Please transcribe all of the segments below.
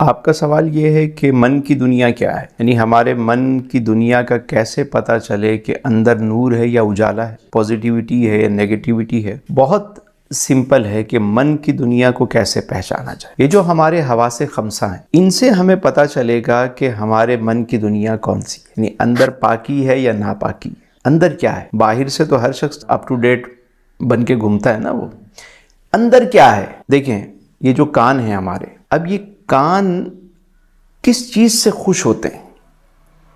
آپ کا سوال یہ ہے کہ من کی دنیا کیا ہے، یعنی ہمارے من کی دنیا کا کیسے پتہ چلے کہ اندر نور ہے یا اجالا ہے، پازیٹیوٹی ہے یا نیگیٹیوٹی ہے۔ بہت سمپل ہے کہ من کی دنیا کو کیسے پہچانا جائے۔ یہ جو ہمارے حواس خمسہ ہیں، ان سے ہمیں پتہ چلے گا کہ ہمارے من کی دنیا کون سی ہے، یعنی اندر پاکی ہے یا ناپاکی ہے، اندر کیا ہے۔ باہر سے تو ہر شخص اپ ٹو ڈیٹ بن کے گھومتا ہے نا، وہ اندر کیا ہے۔ دیکھیں یہ جو کان ہیں ہمارے، اب یہ کان کس چیز سے خوش ہوتے ہیں،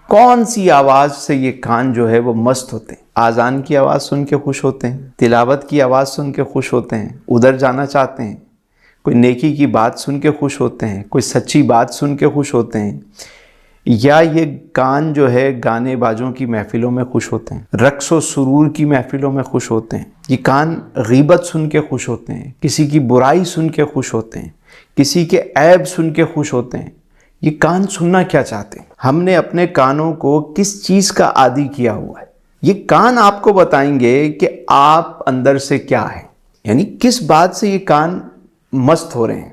کون سی آواز سے یہ کان جو ہے وہ مست ہوتے ہیں؟ آذان کی آواز سن کے خوش ہوتے ہیں، تلاوت کی آواز سن کے خوش ہوتے ہیں، ادھر جانا چاہتے ہیں، کوئی نیکی کی بات سن کے خوش ہوتے ہیں، کوئی سچی بات سن کے خوش ہوتے ہیں، یا یہ کان جو ہے گانے بازوں کی محفلوں میں خوش ہوتے ہیں، رقص و سرور کی محفلوں میں خوش ہوتے ہیں۔ یہ کان غیبت سن کے خوش ہوتے ہیں، کسی کی برائی سن کے خوش ہوتے ہیں، کسی کے عیب سن کے خوش ہوتے ہیں۔ یہ کان سننا کیا چاہتے ہیں؟ ہم نے اپنے کانوں کو کس چیز کا عادی کیا ہوا ہے؟ یہ کان آپ کو بتائیں گے کہ آپ اندر سے کیا ہیں، یعنی کس بات سے یہ کان مست ہو رہے ہیں۔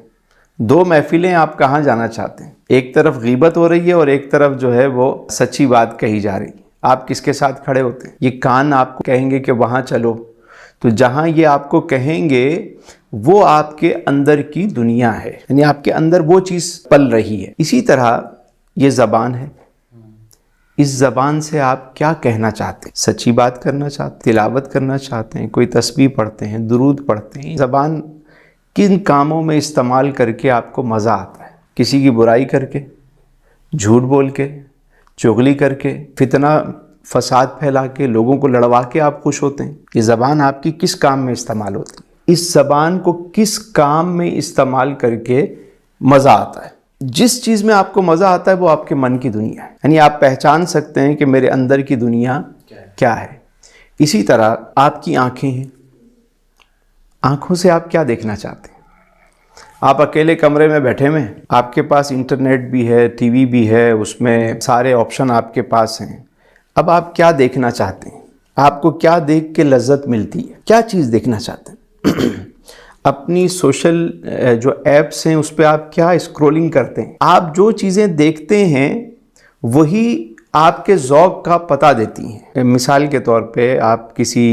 دو محفلیں آپ کہاں جانا چاہتے ہیں، ایک طرف غیبت ہو رہی ہے اور ایک طرف جو ہے وہ سچی بات کہی جا رہی ہے، آپ کس کے ساتھ کھڑے ہوتے ہیں؟ یہ کان آپ کو کہیں گے کہ وہاں چلو، تو جہاں یہ آپ کو کہیں گے وہ آپ کے اندر کی دنیا ہے، یعنی آپ کے اندر وہ چیز پل رہی ہے۔ اسی طرح یہ زبان ہے، اس زبان سے آپ کیا کہنا چاہتے ہیں؟ سچی بات کرنا چاہتے ہیں، تلاوت کرنا چاہتے ہیں، کوئی تسبیح پڑھتے ہیں، درود پڑھتے ہیں۔ زبان کن کاموں میں استعمال کر کے آپ کو مزہ آتا ہے؟ کسی کی برائی کر کے، جھوٹ بول کے، چغلی کر کے، فتنہ فساد پھیلا کے، لوگوں کو لڑوا کے آپ خوش ہوتے ہیں؟ یہ زبان آپ کی کس کام میں استعمال ہوتی ہے؟ اس زبان کو کس کام میں استعمال کر کے مزہ آتا ہے؟ جس چیز میں آپ کو مزہ آتا ہے وہ آپ کے من کی دنیا ہے، یعنی آپ پہچان سکتے ہیں کہ میرے اندر کی دنیا کیا ہے۔ اسی طرح آپ کی آنکھیں ہیں، آنکھوں سے آپ کیا دیکھنا چاہتے ہیں؟ آپ اکیلے کمرے میں بیٹھے ہوئے ہیں، آپ کے پاس انٹرنیٹ بھی ہے، ٹی وی بھی ہے، اس میں سارے آپشن آپ کے پاس ہیں۔ اب آپ کیا دیکھنا چاہتے ہیں؟ آپ کو کیا دیکھ کے لذت ملتی ہے؟ کیا چیز دیکھنا چاہتے ہیں؟ اپنی سوشل جو ایپس ہیں اس پہ آپ کیا اسکرولنگ کرتے ہیں؟ آپ جو چیزیں دیکھتے ہیں وہی آپ کے ذوق کا پتہ دیتی ہیں۔ مثال کے طور پہ آپ کسی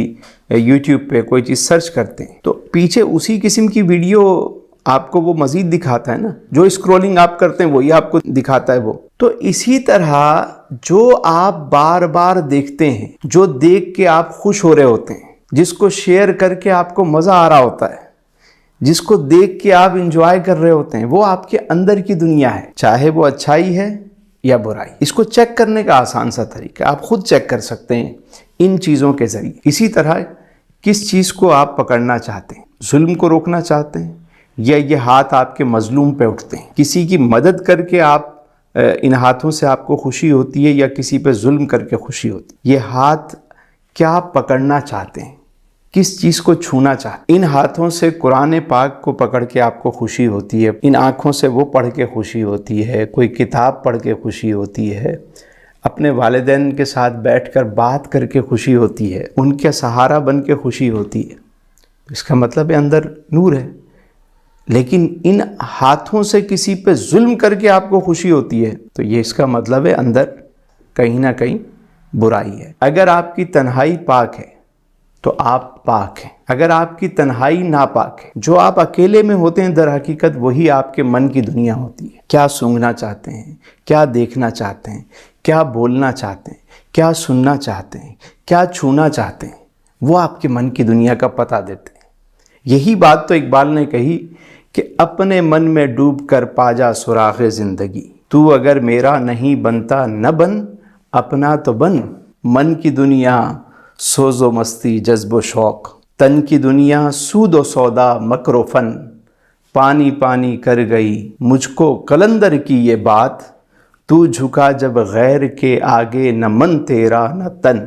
یوٹیوب پہ کوئی چیز سرچ کرتے ہیں تو پیچھے اسی قسم کی ویڈیو آپ کو وہ مزید دکھاتا ہے نا، جو اسکرولنگ آپ کرتے ہیں وہی آپ کو دکھاتا ہے وہ۔ تو اسی طرح جو آپ بار بار دیکھتے ہیں، جو دیکھ کے آپ خوش ہو رہے ہوتے ہیں، جس کو شیئر کر کے آپ کو مزہ آ رہا ہوتا ہے، جس کو دیکھ کے آپ انجوائے کر رہے ہوتے ہیں، وہ آپ کے اندر کی دنیا ہے، چاہے وہ اچھائی ہے یا برائی۔ اس کو چیک کرنے کا آسان سا طریقہ آپ خود چیک کر سکتے ہیں ان چیزوں کے ذریعے۔ اسی طرح کس چیز کو آپ پکڑنا چاہتے ہیں؟ ظلم کو روکنا چاہتے ہیں یا یہ ہاتھ آپ کے مظلوم پہ اٹھتے ہیں؟ کسی کی مدد کر کے آپ ان ہاتھوں سے آپ کو خوشی ہوتی ہے یا کسی پہ ظلم کر کے خوشی ہوتی ہے؟ یہ ہاتھ کیا پکڑنا چاہتے ہیں؟ کس چیز کو چھونا چاہتے ہیں؟ ان ہاتھوں سے قرآن پاک کو پکڑ کے آپ کو خوشی ہوتی ہے، ان آنکھوں سے وہ پڑھ کے خوشی ہوتی ہے، کوئی کتاب پڑھ کے خوشی ہوتی ہے، اپنے والدین کے ساتھ بیٹھ کر بات کر کے خوشی ہوتی ہے، ان کے سہارا بن کے خوشی ہوتی ہے۔ اس کا مطلب ہے اندر نور ہے۔ لیکن ان ہاتھوں سے کسی پہ ظلم کر کے آپ کو خوشی ہوتی ہے تو یہ اس کا مطلب ہے اندر کہیں نہ کہیں برائی ہے۔ اگر آپ کی تنہائی پاک ہے تو آپ پاک ہیں، اگر آپ کی تنہائی ناپاک ہے، جو آپ اکیلے میں ہوتے ہیں در حقیقت وہی آپ کے من کی دنیا ہوتی ہے۔ کیا سونگھنا چاہتے ہیں، کیا دیکھنا چاہتے ہیں، کیا بولنا چاہتے ہیں، کیا سننا چاہتے ہیں، کیا چھونا چاہتے ہیں، وہ آپ کے من کی دنیا کا پتہ دیتے ہیں۔ یہی بات تو اقبال نے کہی کہ اپنے من میں ڈوب کر پا جا سراغ زندگی، تو اگر میرا نہیں بنتا نہ بن، اپنا تو بن۔ من کی دنیا سوز و مستی جذب و شوق، تن کی دنیا سود و سودا مکر و فن، پانی پانی کر گئی مجھ کو قلندر کی یہ بات، تو جھکا جب غیر کے آگے نہ من تیرا نہ تن۔